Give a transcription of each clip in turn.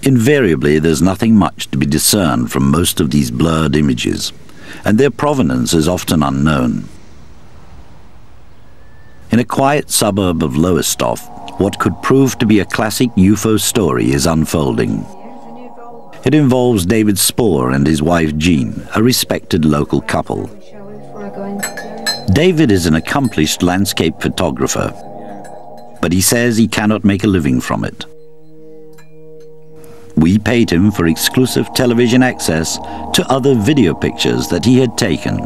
Invariably, there's nothing much to be discerned from most of these blurred images, and their provenance is often unknown. In a quiet suburb of Lowestoft, what could prove to be a classic UFO story is unfolding. It involves David Spoor and his wife Jean, a respected local couple. David is an accomplished landscape photographer, but he says he cannot make a living from it. We paid him for exclusive television access to other video pictures that he had taken.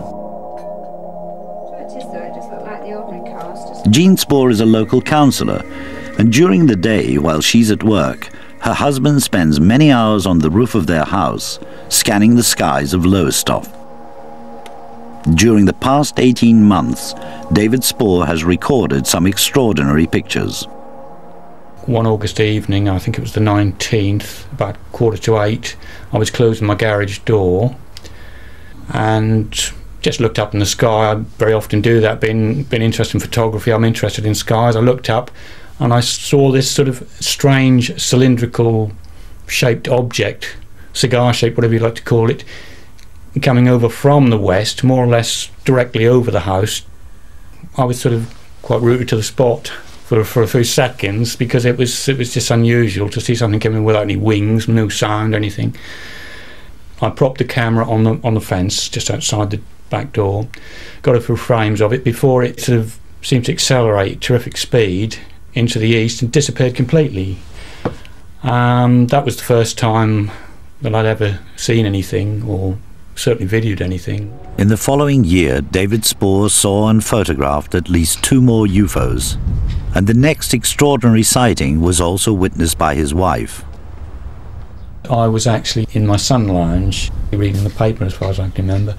Jean Spoor is a local councillor, and during the day while she's at work, her husband spends many hours on the roof of their house, scanning the skies of Lowestoft. During the past 18 months, David Spoor has recorded some extraordinary pictures. One August evening, I think it was the 19th, about 7:45, I was closing my garage door and just looked up in the sky. I very often do that, being interested in photography, I'm interested in skies. I looked up and I saw this sort of strange cylindrical shaped object, cigar shaped, whatever you like to call it, coming over from the west, more or less directly over the house. I was sort of quite rooted to the spot for a few seconds, because it was just unusual to see something coming without any wings, no sound, anything. I propped the camera on the fence just outside the back door, got a few frames of it before it sort of seemed to accelerate at terrific speed into the east and disappeared completely. That was the first time that I'd ever seen anything, or certainly videoed anything. In the following year, David Spoor saw and photographed at least 2 more UFOs, and the next extraordinary sighting was also witnessed by his wife. I was actually in my sun lounge reading the paper, as far as I can remember,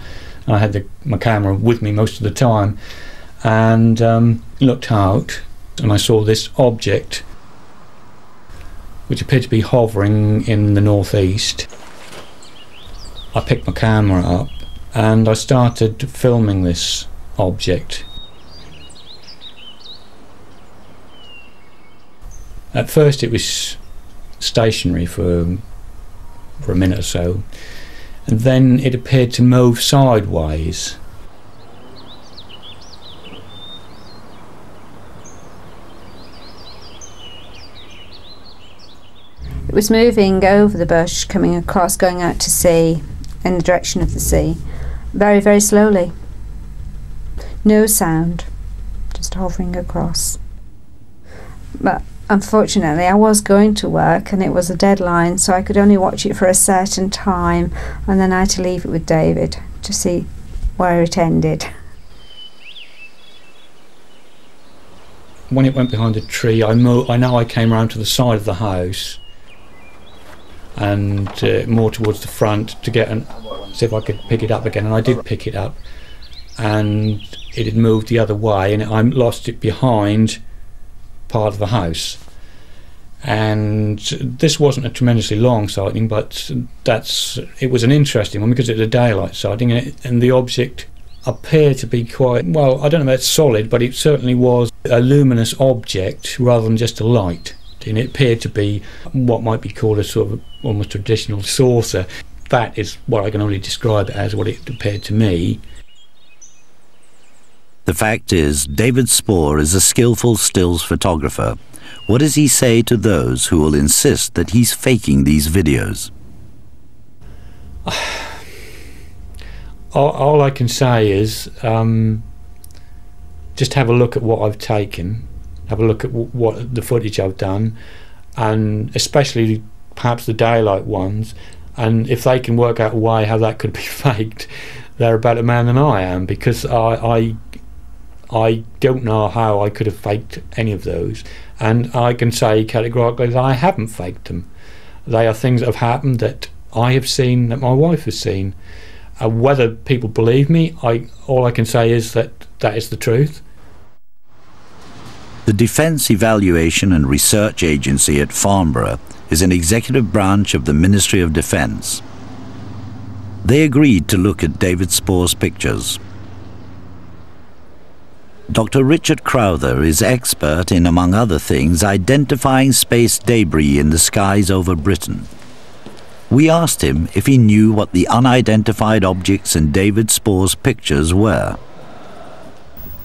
and I had my camera with me most of the time, and looked out and I saw this object which appeared to be hovering in the northeast. I picked my camera up and I started filming this object. At first it was stationary for a minute or so, and then it appeared to move sideways. It was moving over the bush, coming across, going out to sea, in the direction of the sea, very, very slowly. No sound, just hovering across. But unfortunately I was going to work and it was a deadline, so I could only watch it for a certain time, and then I had to leave it with David to see where it ended. When it went behind a tree, I know I came round to the side of the house and more towards the front to get see if I could pick it up again, and I did pick it up, and it had moved the other way and I lost it behind part of the house. And this wasn't a tremendously long sighting, but it was an interesting one because it was a daylight sighting, and the object appeared to be quite, well, I don't know if it's solid, but it certainly was a luminous object rather than just a light. And it appeared to be what might be called a sort of almost traditional saucer. That is what I can only describe it as, what it appeared to me. The fact is, David Spoor is a skillful stills photographer. What does he say to those who will insist that he's faking these videos? All I can say is just have a look at what I've taken, have a look at what the footage I've done, and especially perhaps the daylight ones, and if they can work out a way how that could be faked, they're a better man than I am, because I don't know how I could have faked any of those, and I can say categorically that I haven't faked them. They are things that have happened that I have seen, that my wife has seen. Whether people believe me, all I can say is that that is the truth. The Defence Evaluation and Research Agency at Farnborough is an executive branch of the Ministry of Defence. They agreed to look at David Spoor's pictures. Dr. Richard Crowther is expert in, among other things, identifying space debris in the skies over Britain. We asked him if he knew what the unidentified objects in David Spore's pictures were.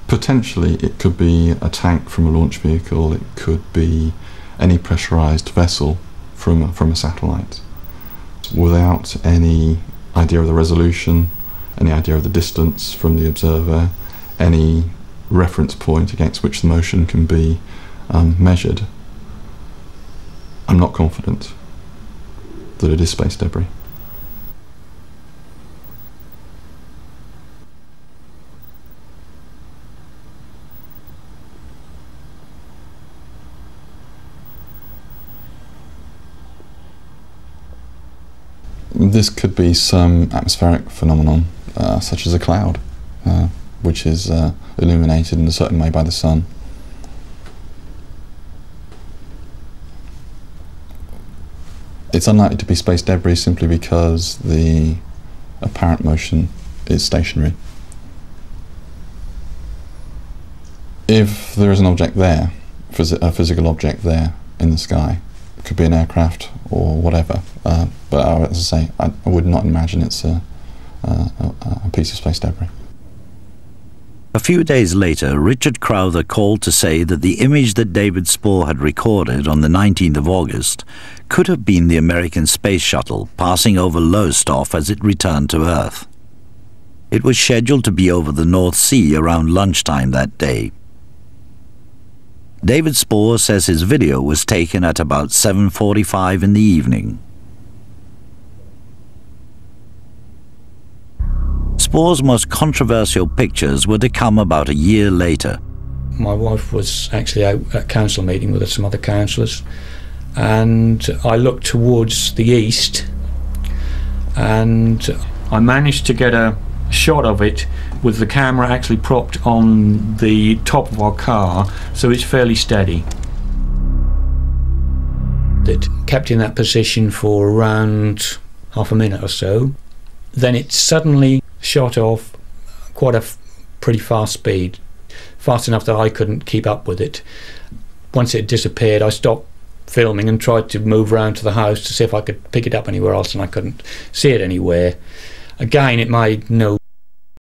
Potentially it could be a tank from a launch vehicle, it could be any pressurised vessel from a satellite. Without any idea of the resolution, any idea of the distance from the observer, any reference point against which the motion can be measured, I'm not confident that it is space debris. This could be some atmospheric phenomenon, such as a cloud, which is illuminated in a certain way by the sun. It's unlikely to be space debris simply because the apparent motion is stationary. If there is an object there, a physical object there in the sky, it could be an aircraft or whatever, but as I say, I would not imagine it's a piece of space debris. A few days later, Richard Crowther called to say that the image that David Spore had recorded on the 19th of August could have been the American space shuttle passing over Lowestoft as it returned to Earth. It was scheduled to be over the North Sea around lunchtime that day. David Spore says his video was taken at about 7:45 in the evening. Spore's most controversial pictures were to come about a year later. My wife was actually out at a council meeting with some other councillors, and I looked towards the east and I managed to get a shot of it with the camera actually propped on the top of our car, so it's fairly steady. It kept in that position for around half a minute or so. Then it suddenly shot off quite a pretty fast speed, fast enough that I couldn't keep up with it. Once it disappeared, I stopped filming and tried to move around to the house to see if I could pick it up anywhere else, and I couldn't see it anywhere. Again, it made no